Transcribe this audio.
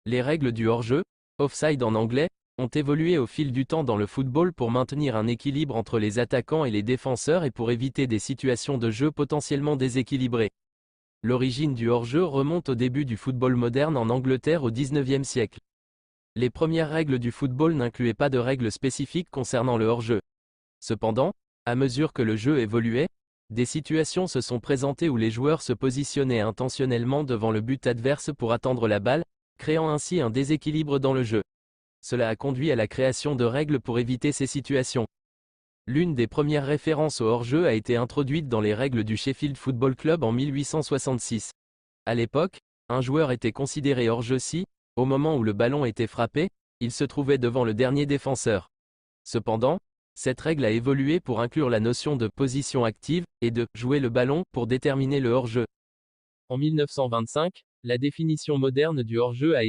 Les règles du hors-jeu, offside en anglais, ont évolué au fil du temps dans le football pour maintenir un équilibre entre les attaquants et les défenseurs et pour éviter des situations de jeu potentiellement déséquilibrées. L'origine du hors-jeu remonte au début du football moderne en Angleterre au XIXe siècle. Les premières règles du football n'incluaient pas de règles spécifiques concernant le hors-jeu. Cependant, à mesure que le jeu évoluait, des situations se sont présentées où les joueurs se positionnaient intentionnellement devant le but adverse pour attendre la balle, créant ainsi un déséquilibre dans le jeu. Cela a conduit à la création de règles pour éviter ces situations. L'une des premières références au hors-jeu a été introduite dans les règles du Sheffield Football Club en 1866. À l'époque, un joueur était considéré hors-jeu si, au moment où le ballon était frappé, il se trouvait devant le dernier défenseur. Cependant, cette règle a évolué pour inclure la notion de position active et de jouer le ballon pour déterminer le hors-jeu. En 1925, la définition moderne du hors-jeu a été